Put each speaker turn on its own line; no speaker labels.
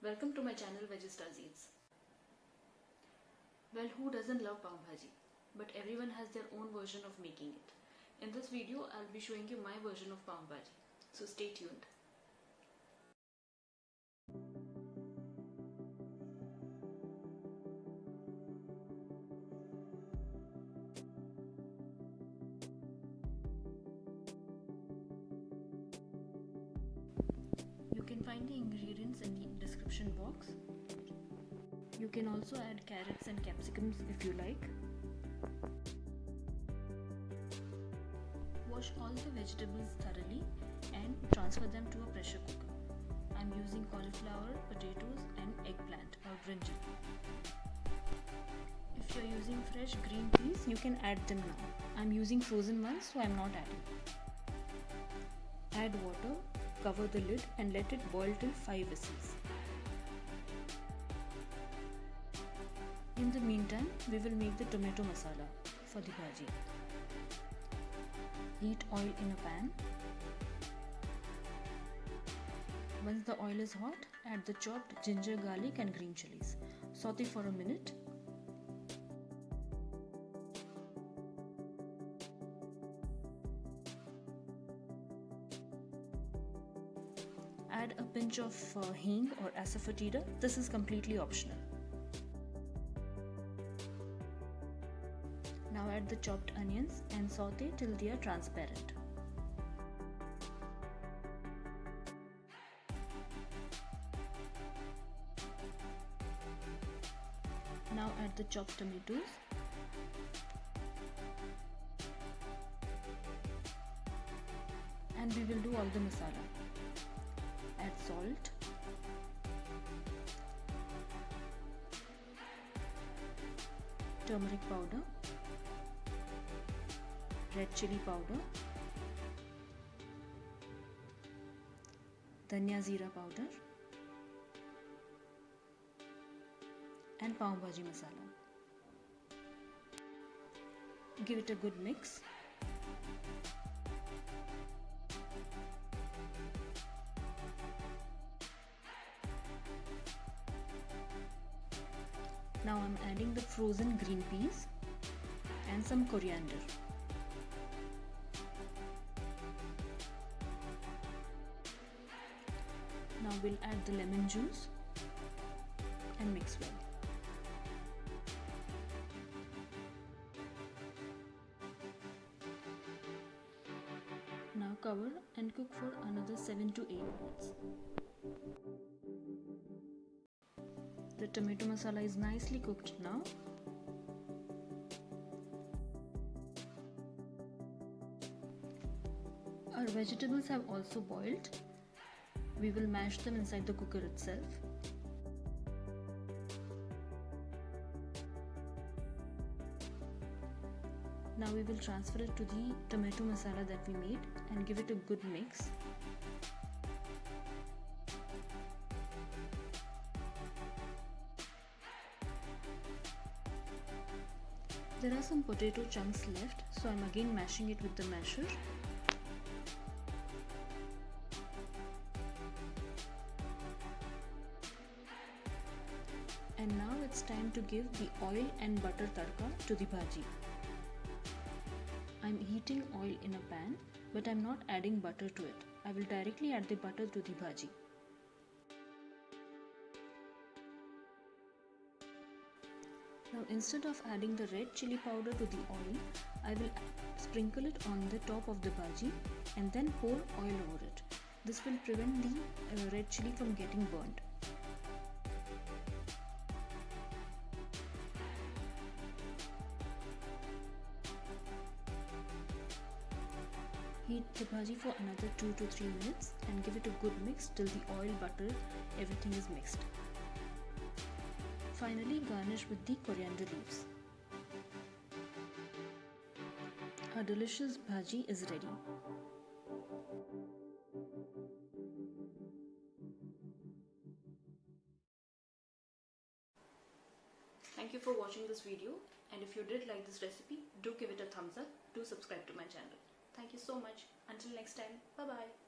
Welcome to my channel Vegistaeats. Well, who doesn't love Pav Bhaji? But everyone has their own version of making it. In this video, I'll be showing you my version of Pav Bhaji. So stay tuned. You can find the ingredients in the description box. You can also add carrots and capsicums if you like. Wash all the vegetables thoroughly and transfer them to a pressure cooker. I'm using cauliflower, potatoes and eggplant or brinjal. If you're using fresh green peas, you can add them now. I'm using frozen ones, so I'm not adding. Add water, cover the lid and let it boil till 5 whistles. In the meantime, we will make the tomato masala for the bhaji. Heat oil in a pan. Once the oil is hot, add the chopped ginger, garlic and green chillies. Saute for a minute. Add a pinch of hing or asafoetida. This is completely optional. Now add the chopped onions and saute till they are transparent. Now add the chopped tomatoes. And we will do all the masala. Add salt, turmeric powder, red chilli powder, dhania jeera powder and Pav Bhaji masala. Give it a good mix. Now I'm adding the frozen green peas and some coriander. Now we'll add the lemon juice and mix well. Now cover and cook for another 7 to 8 minutes. The tomato masala is nicely cooked now. Our vegetables have also boiled. We will mash them inside the cooker itself. Now we will transfer it to the tomato masala that we made and give it a good mix. There are some potato chunks left, so I'm again mashing it with the masher. And now it's time to give the oil and butter tadka to the bhaji. I'm heating oil in a pan, but I'm not adding butter to it. I will directly add the butter to the bhaji. Now instead of adding the red chilli powder to the oil, I will sprinkle it on the top of the bhaji and then pour oil over it. This will prevent the red chilli from getting burnt. Heat the bhaji for another 2 to 3 minutes and give it a good mix till the oil, butter, everything is mixed. Finally, garnish with the coriander leaves. Our delicious bhaji is ready. Thank you for watching this video, and if you did like this recipe, do give it a thumbs up. Do subscribe to my channel. Thank you so much. Until next time, bye bye.